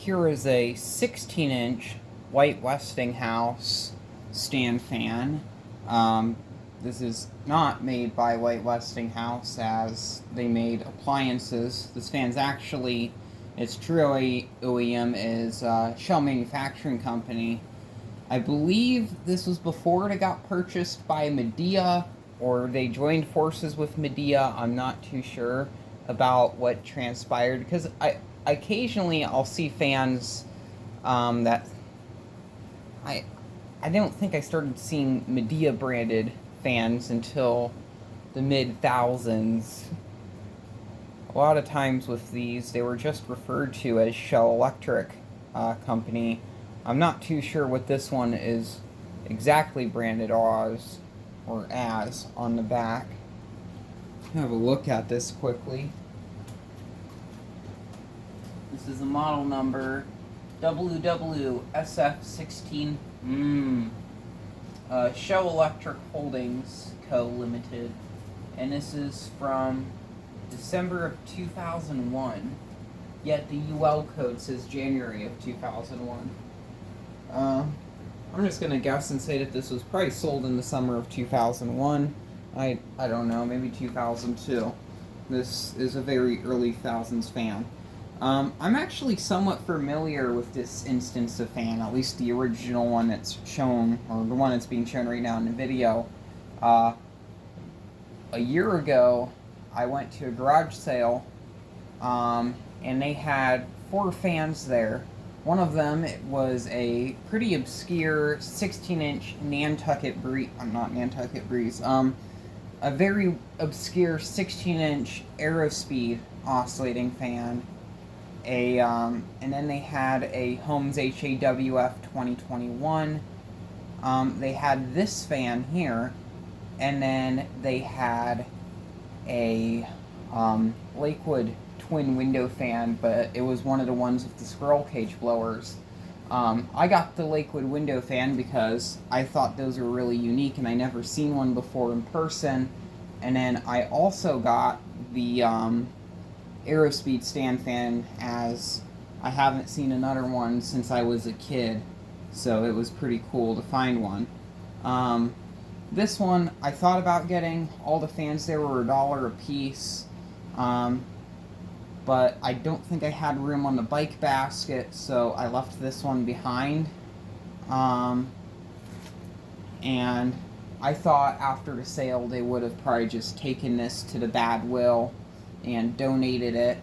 Here is a 16-inch white Westinghouse stand fan. This is not made by White Westinghouse, as they made appliances. This fan's actually, its true OEM is Shell Manufacturing Company. I believe this was before it got purchased by Midea, or they joined forces with Midea. I'm not too sure about what transpired, because occasionally I'll see fans that I don't think I started seeing Midea branded fans until the mid-thousands. A lot of times with these, they were just referred to as Shell Electric Company. I'm not too sure what this one is exactly branded as on the back. Have a look at this quickly. This is a model number WWSF16. Shell Electric Holdings Co. Limited. And this is from December of 2001. Yet the UL code says January of 2001. I'm just gonna guess and say that this was probably sold in the summer of 2001. I don't know, maybe 2002. This is a very early thousands fan. I'm actually somewhat familiar with this instance of fan, at least the original one that's shown, or the one that's being shown right now in the video. A year ago, I went to a garage sale, and they had 4 fans there. One of them was a pretty obscure 16-inch Nantucket Breeze, a very obscure 16-inch Aerospeed oscillating fan. And then they had a Holmes HAWF 2021. They had this fan here, and then they had a Lakewood twin window fan, but it was one of the ones with the squirrel cage blowers. I got the Lakewood window fan because I thought those were really unique, and I never seen one before in person. And then I also got the Aerospeed stand fan, as I haven't seen another one since I was a kid, so it was pretty cool to find one. This one, I thought about getting. All the fans there were $1 a piece, but I don't think I had room on the bike basket, so I left this one behind. And I thought after the sale they would have probably just taken this to the Badwill and donated it,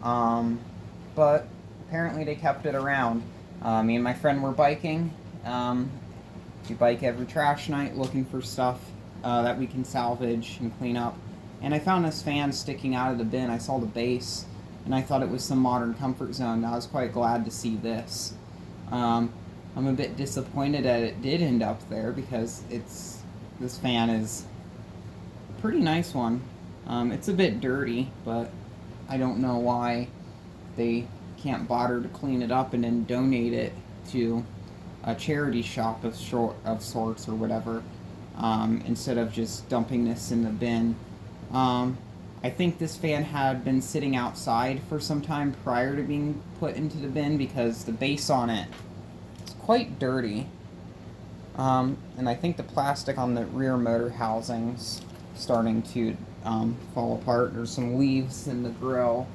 but apparently they kept it around. Me and my friend were biking. We bike every trash night looking for stuff that we can salvage and clean up, and I found this fan sticking out of the bin. I saw the base, and I thought it was some Modern Comfort Zone. I was quite glad to see this. I'm a bit disappointed that it did end up there, because this fan is a pretty nice one. It's a bit dirty, but I don't know why they can't bother to clean it up and then donate it to a charity shop of sorts or whatever, instead of just dumping this in the bin. I think this fan had been sitting outside for some time prior to being put into the bin, because the base on it is quite dirty. And I think the plastic on the rear motor housing's starting to fall apart. There's some leaves in the grill.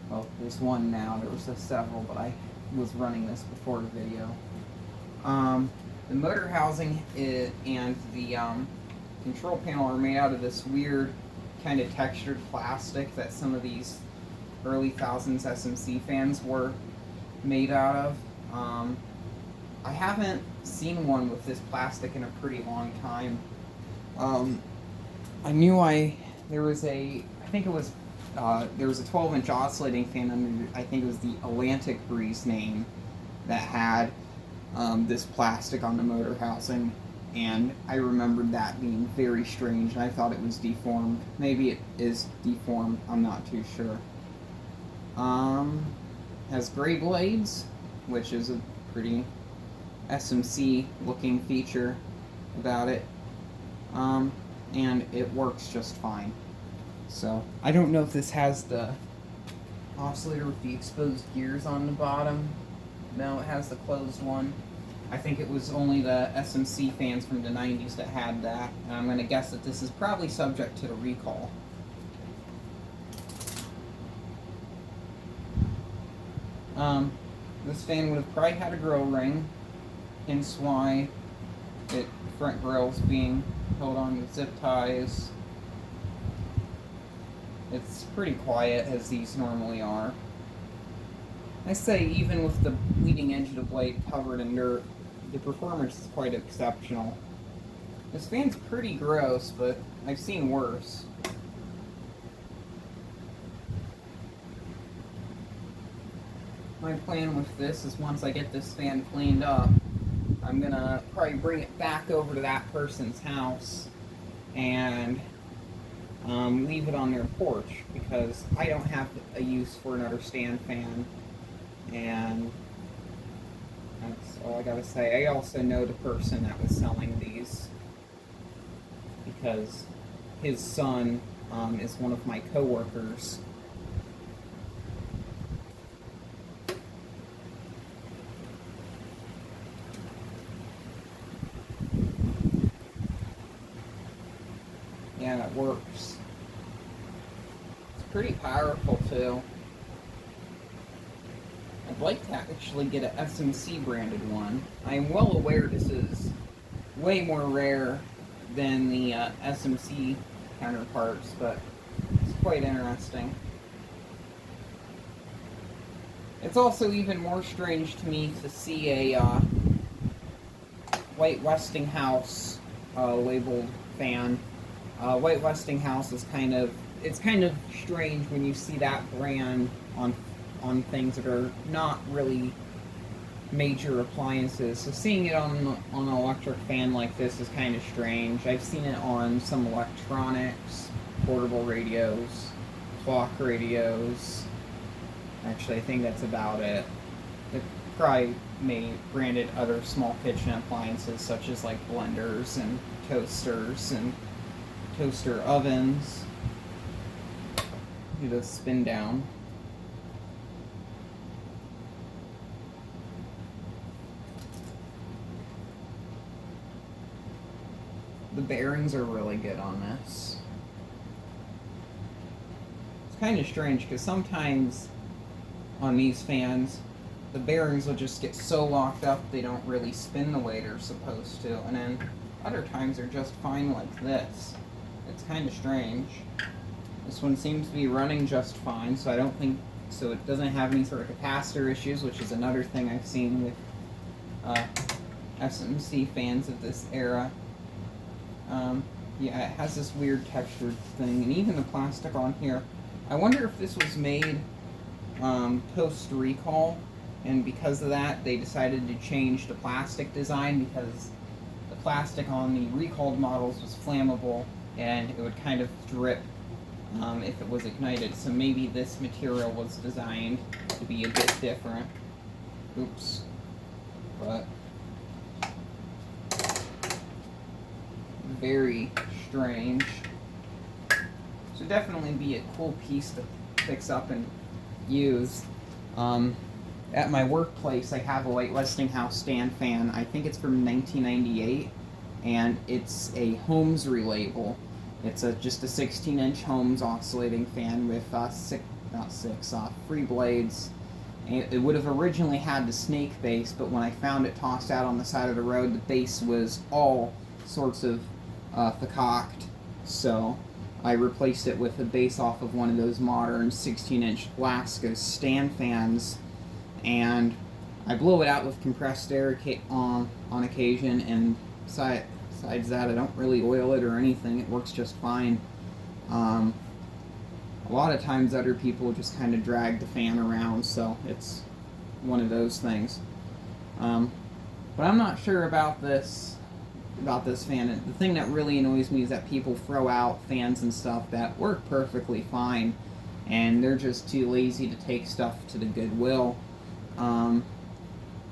Well, there's one now. There was several, but I was running this before the video. The motor housing and the control panel are made out of this weird kind of textured plastic that some of these early thousands SMC fans were made out of. I haven't seen one with this plastic in a pretty long time. I knew there was a 12-inch oscillating fan under, I think it was the Atlantic Breeze name, that had this plastic on the motor housing, and I remembered that being very strange, and I thought it was deformed. Maybe it is deformed, I'm not too sure. Has gray blades, which is a pretty SMC looking feature about it. And it works just fine. So, I don't know if this has the oscillator with the exposed gears on the bottom. No, it has the closed one. I think it was only the SMC fans from the 90s that had that, and I'm going to guess that this is probably subject to the recall. This fan would have probably had a grill ring, hence why the front grill's being held on with zip ties. It's pretty quiet, as these normally are. I say, even with the leading edge of the blade covered in dirt, the performance is quite exceptional. This fan's pretty gross, but I've seen worse. My plan with this is once I get this fan cleaned up, I'm gonna probably bring it back over to that person's house and leave it on their porch, because I don't have a use for another stand fan, and that's all I gotta say. I also know the person that was selling these, because his son is one of my coworkers. Yeah, it works. It's pretty powerful too. I'd like to actually get an SMC branded one. I'm well aware this is way more rare than the SMC counterparts, but it's quite interesting. It's also even more strange to me to see a White Westinghouse labeled fan. White Westinghouse is kind of strange when you see that brand on things that are not really major appliances. So seeing it on an electric fan like this is kind of strange. I've seen it on some electronics, portable radios, clock radios. Actually, I think that's about it. They probably branded other small kitchen appliances such as like blenders and toasters and toaster ovens. Do the spin down. The bearings are really good on this. It's kind of strange because sometimes on these fans, the bearings will just get so locked up they don't really spin the way they're supposed to, and then other times they're just fine like this. It's kind of strange. This one seems to be running just fine, so I don't think so. It doesn't have any sort of capacitor issues, which is another thing I've seen with SMC fans of this era. Yeah, it has this weird textured thing, and even the plastic on here. I wonder if this was made post recall, and because of that, they decided to change the plastic design, because the plastic on the recalled models was flammable, and it would kind of drip if it was ignited. So maybe this material was designed to be a bit different. Oops. But very strange. So definitely be a cool piece to fix up and use. At my workplace, I have a White Westinghouse stand fan. I think it's from 1998, and it's a Holmes relabel. It's just a 16-inch Holmes oscillating fan with 3 blades. And it would have originally had the snake base, but when I found it tossed out on the side of the road, the base was all sorts of fakaked. So I replaced it with a base off of one of those modern 16-inch Laska stand fans, and I blow it out with compressed air on occasion, and besides that, I don't really oil it or anything. It works just fine. A lot of times other people just kind of drag the fan around, so it's one of those things. But I'm not sure about this fan. And the thing that really annoys me is that people throw out fans and stuff that work perfectly fine, and they're just too lazy to take stuff to the Goodwill.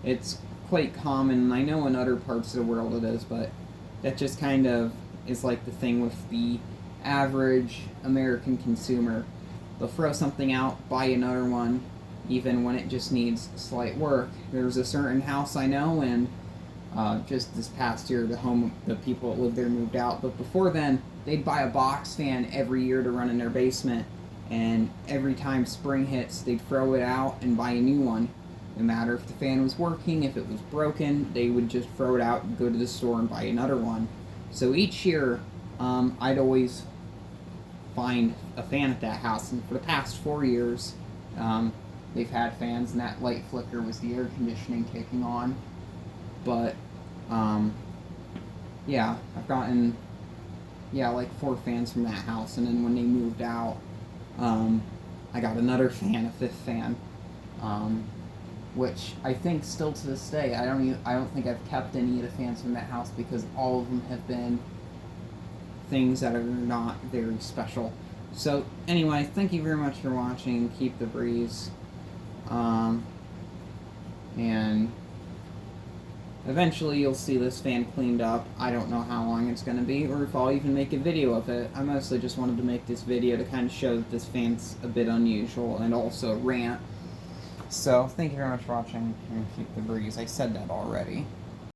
It's quite common, and I know in other parts of the world it is, but that just kind of is like the thing with the average American consumer. They'll throw something out, buy another one, even when it just needs slight work. There's a certain house I know, and just this past year, the people that lived there moved out. But before then, they'd buy a box fan every year to run in their basement, and every time spring hits, they'd throw it out and buy a new one. No matter if the fan was working, if it was broken, they would just throw it out and go to the store and buy another one. So each year, I'd always find a fan at that house, and for the past 4 years, they've had fans, and that light flicker was the air conditioning kicking on. But yeah, I've gotten like 4 fans from that house, and then when they moved out, I got another fan, a 5th fan, which I think still to this day I don't think I've kept any of the fans from that house, because all of them have been things that are not very special. So anyway, thank you very much for watching. Keep the breeze, and eventually you'll see this fan cleaned up. I don't know how long it's going to be, or if I'll even make a video of it. I mostly just wanted to make this video to kind of show that this fan's a bit unusual, and also rant. So, thank you very much for watching, and keep the breeze. I said that already.